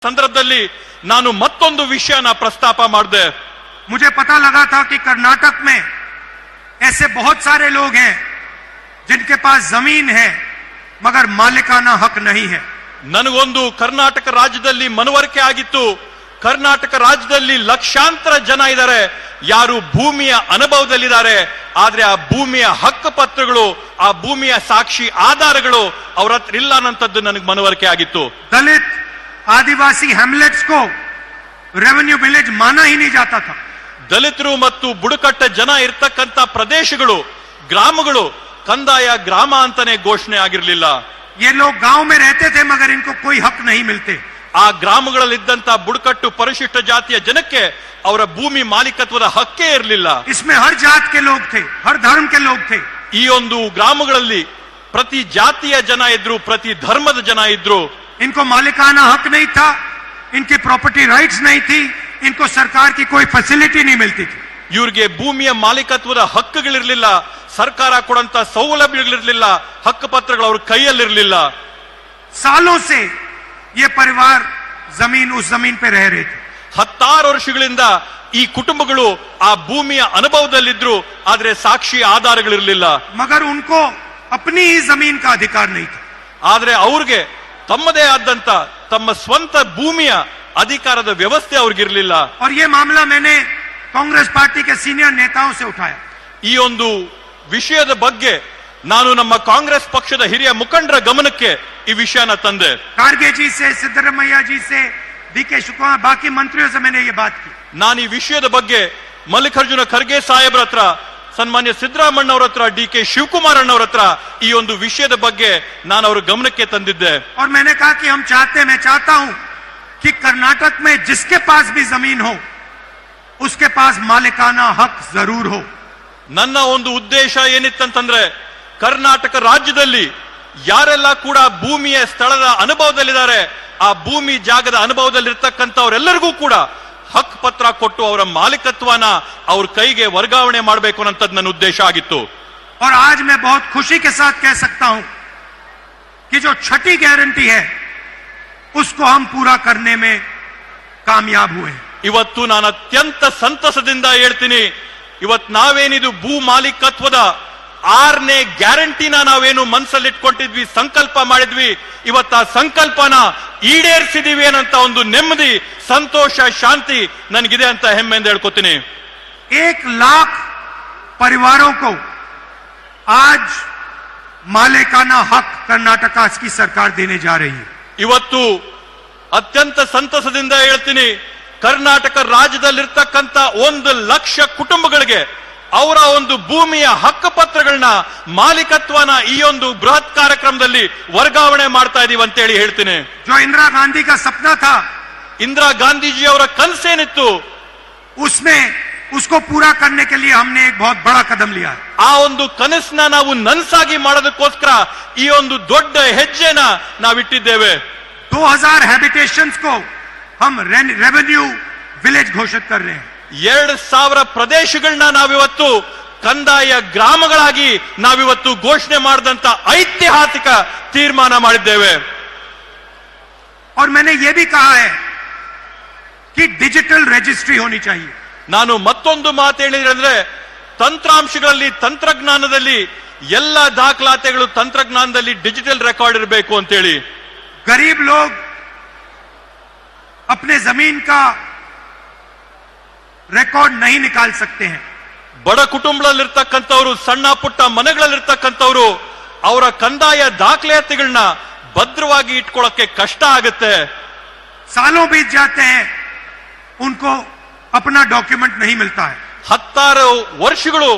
ಸಂದರ್ಭದಲ್ಲಿ ನಾನು ಮತ್ತೊಂದು ವಿಷಯನ ಪ್ರಸ್ತಾಪ ಮಾಡಿದೆ. मुझे पता लगा था कि कर्नाटक में ऐसे बहुत सारे लोग हैं जिनके पास जमीन है मगर मालिकाना हक नहीं है. ನನಗೊಂದು ಕರ್ನಾಟಕ ರಾಜ್ಯದಲ್ಲಿ ಮನವರಿಕೆ ಆಗಿತ್ತು. ಕರ್ನಾಟಕ ರಾಜ್ಯದಲ್ಲಿ ಲಕ್ಷಾಂತರ ಜನ ಇದ್ದಾರೆ, ಯಾರು ಭೂಮಿಯ ಅನುಭವದಲ್ಲಿದ್ದಾರೆ, ಆದ್ರೆ ಆ ಭೂಮಿಯ ಹಕ್ಕು ಪತ್ರಗಳು, ಆ ಭೂಮಿಯ ಸಾಕ್ಷಿ ಆಧಾರಗಳು ಅವರ ಹತ್ರ ಇಲ್ಲ ಅನ್ನೋಂಥದ್ದು ನನಗೆ ಮನವರಿಕೆ ಆಗಿತ್ತು. दलित आदिवासी हैमलेट्स को रेवेन्यू विलेज माना ही नहीं जाता था. ದಲಿತರು ಮತ್ತು ಬುಡಕಟ್ಟ ಜನ ಇರ್ತಕ್ಕಂಥ ಪ್ರದೇಶಗಳು, ಗ್ರಾಮಗಳು ಕಂದಾಯ ಗ್ರಾಮ ಅಂತಾನೆ ಘೋಷಣೆ ಆಗಿರಲಿಲ್ಲ. ये लोग गांव में रहते थे मगर इनको कोई हक नहीं मिलते. ಆ ಗ್ರಾಮಗಳಲ್ಲಿದ್ದಂತ ಬುಡಕಟ್ಟು ಪರಿಶಿಷ್ಟ ಜಾತಿಯ ಜನಕ್ಕೆ ಅವರ ಭೂಮಿ ಮಾಲೀಕತ್ವದ ಹಕ್ಕೇ ಇರಲಿಲ್ಲ. इसमें हर जात के लोग थे, हर धर्म के लोग थे. ಈ ಒಂದು ಗ್ರಾಮಗಳಲ್ಲಿ ಪ್ರತಿ ಜಾತಿಯ ಜನ ಇದ್ರು, ಪ್ರತಿ ಧರ್ಮದ ಜನ ಇದ್ರು. इनको मालिकाना हक नहीं था, इनकी प्रॉपर्टी राइट्स नहीं थी, इनको सरकार की कोई फैसिलिटी नहीं मिलती थी. ಇವ್ರಿಗೆ ಭೂಮಿಯ ಮಾಲೀಕತ್ವದ ಹಕ್ಕುಗಳಿರ್ಲಿಲ್ಲ, ಸರ್ಕಾರ ಕೊಡಂತ ಸೌಲಭ್ಯಗಳಿರ್ಲಿಲ್ಲ, ಹಕ್ಕು ಪತ್ರಗಳು ಅವ್ರ ಕೈಯಲ್ಲಿರ್ಲಿಲ್ಲ. सालों से ये परिवार जमीन उस जमीन पे रह रहे थे. 16 ವರ್ಷಗಳಿಂದ ಈ ಕುಟುಂಬಗಳು ಆ ಭೂಮಿಯ ಅನುಭವದಲ್ಲಿದ್ರು, ಆದ್ರೆ ಸಾಕ್ಷಿ ಆಧಾರಗಳಿರ್ಲಿಲ್ಲ. मगर उनको अपनी ही जमीन का अधिकार नहीं था. ಆದ್ರೆ ಅವ್ರಿಗೆ ತಮ್ಮದೇ ಆದಂತ ತಮ್ಮ ಸ್ವಂತ ಭೂಮಿಯ ಅಧಿಕಾರದ ವ್ಯವಸ್ಥೆ ಅವ್ರಿಗಿರ್ಲಿಲ್ಲ. और ये मामला मैंने कांग्रेस पार्टी के सीनियर नेताओं से उठाया. ಈ ಒಂದು ವಿಷಯದ ಬಗ್ಗೆ ನಾನು ನಮ್ಮ ಕಾಂಗ್ರೆಸ್ ಪಕ್ಷದ ಹಿರಿಯ ಮುಖಂಡರ ಗಮನಕ್ಕೆ ಈ ವಿಷಯನ ತಂದೆ. खारगे जी से, सिद्धरमैया जी से, डीके शिवकुमार, बाकी मंत्रियों से मैंने ये बात की. ನಾನು ಈ ವಿಷಯದ ಬಗ್ಗೆ ಮಲ್ಲಿಕಾರ್ಜುನ ಖರ್ಗೆ ಸಾಹೇಬ್ರ ಹತ್ರ, ಸನ್ಮಾನ್ಯ ಸಿದ್ದರಾಮಣ್ಣ ಅವರ ಹತ್ರ, ಡಿ.ಕೆ. ಶಿವಕುಮಾರ್ ಅವರ ಹತ್ರ ಈ ಒಂದು ವಿಷಯದ ಬಗ್ಗೆ ನಾನು ಅವರ ಗಮನಕ್ಕೆ ತಂದಿದ್ದೆ. और मैंने कहा कि मैं चाहता हूं कि कर्नाटक में जिसके पास भी जमीन हो उसके पास मालिकाना हक जरूर हो. ನನ್ನ ಒಂದು ಉದ್ದೇಶ ಏನಿತ್ತಂತಂದ್ರೆ, ಕರ್ನಾಟಕ ರಾಜ್ಯದಲ್ಲಿ ಯಾರೆಲ್ಲ ಕೂಡ ಭೂಮಿಯ ಸ್ಥಳದ ಅನುಭವದಲ್ಲಿದ್ದಾರೆ, ಆ ಭೂಮಿ ಜಾಗದ ಅನುಭವದಲ್ಲಿರ್ತಕ್ಕಂಥವರೆಲ್ಲರಿಗೂ ಕೂಡ ಹಕ್ ಪತ್ರ ಕೊಟ್ಟು ಅವರ ಮಾಲೀಕತ್ವನ ಅವ್ರ ಕೈಗೆ ವರ್ಗಾವಣೆ ಮಾಡಬೇಕು ಅನ್ನೋದು ನನ್ನ ಉದ್ದೇಶ ಆಗಿತ್ತು. और आज मैं बहुत खुशी के साथ कह सकता हूं कि जो छठी गारंटी है उसको हम पूरा करने में कामयाब हुए. ಇವತ್ತು ನಾನು ಅತ್ಯಂತ ಸಂತಸದಿಂದ ಹೇಳ್ತೀನಿ, ಇವತ್ತು ನಾವೇನಿದು ಭೂ ಮಾಲೀಕತ್ವದ 6ನೇ ಗ್ಯಾರಂಟಿನ ನಾವೇನು ಮನಸ್ಸಲ್ಲಿಟ್ಕೊಂಡಿದ್ವಿ, ಸಂಕಲ್ಪ ಮಾಡಿದ್ವಿ, ಇವತ್ತು ಆ ಸಂಕಲ್ಪನ ಈಡೇರಿಸಿದೀವಿ ಅನ್ನಂತ ಒಂದು ನೆಮ್ಮದಿ, ಸಂತೋಷ, ಶಾಂತಿ ನನಗಿದೆ ಅಂತ ಹೆಮ್ಮೆಯಿಂದ ಹೇಳ್ಕೊತೀನಿ. 1 लाख परिवारों को आज मालिकाना हक कर्नाटका की सरकार देने जा रही है. ಇವತ್ತು ಅತ್ಯಂತ ಸಂತಸದಿಂದ ಹೇಳ್ತೀನಿ, ಕರ್ನಾಟಕ ರಾಜ್ಯದಲ್ಲಿರ್ತಕ್ಕಂಥ 1 ಲಕ್ಷ ಕುಟುಂಬಗಳಿಗೆ ಅವರ ಒಂದು ಭೂಮಿಯ ಹಕ್ಕು ಪತ್ರಗಳನ್ನ, ಮಾಲೀಕತ್ವನ ಈ ಒಂದು ಬೃಹತ್ ಕಾರ್ಯಕ್ರಮದಲ್ಲಿ ವರ್ಗಾವಣೆ ಮಾಡ್ತಾ ಇದೀವಿ ಅಂತ ಹೇಳಿ ಹೇಳ್ತೀನಿ. जो इंदिरा गांधी का सपना था, ಇಂದಿರಾ ಗಾಂಧೀಜಿ ಅವರ ಕನಸೇನಿತ್ತು, उसको पूरा करने के लिए हमने एक बहुत बड़ा कदम लिया है. ಆ ಒಂದು ಕನಸನ್ನ ನಾವು ನನಸಾಗಿ ಮಾಡೋದಕ್ಕೋಸ್ಕರ ಈ ಒಂದು ದೊಡ್ಡ ಹೆಜ್ಜೆನ ನಾವಿಟ್ಟಿದ್ದೇವೆ. 2000 हैबिटेशंस को हम रेवेन्यू विलेज घोषित कर रहे हैं. 2000 ಪ್ರದೇಶಗಳನ್ನ ನಾವಿವತ್ತು ಕಂದಾಯ ಗ್ರಾಮಗಳಾಗಿ ನಾವಿವತ್ತು ಘೋಷಣೆ ಮಾಡಿದಂತ ಐತಿಹಾಸಿಕ ತೀರ್ಮಾನ ಮಾಡಿದ್ದೇವೆ. और मैंने ये भी कहा है कि डिजिटल रजिस्ट्री होनी चाहिए. ನಾನು ಮತ್ತೊಂದು ಮಾತು ಹೇಳಿದ್ರೆ, ತಂತ್ರಾಂಶಗಳಲ್ಲಿ, ತಂತ್ರಜ್ಞಾನದಲ್ಲಿ ಎಲ್ಲ ದಾಖಲಾತಿಗಳು ತಂತ್ರಜ್ಞಾನದಲ್ಲಿ ಡಿಜಿಟಲ್ ರೆಕಾರ್ಡ್ ಇರಬೇಕು ಅಂತೇಳಿ. गरीब लोग अपने जमीन का रिकॉर्ड नहीं निकाल सकते हैं. ಬಡ ಕುಟುಂಬದಲ್ಲಿರ್ತಕ್ಕಂಥವ್ರು, ಸಣ್ಣ ಪುಟ್ಟ ಮನೆಗಳಲ್ಲಿರ್ತಕ್ಕಂಥವ್ರು ಅವರ ಕಂದಾಯ ದಾಖಲಾತಿಗಳನ್ನ ಭದ್ರವಾಗಿ ಇಟ್ಕೊಳ್ಳಕ್ಕೆ ಕಷ್ಟ ಆಗುತ್ತೆ. सालों बीत जाते हैं, उनको अपना डॉक्यूमेंट नहीं मिलता है. 16 ವರ್ಷಗಳು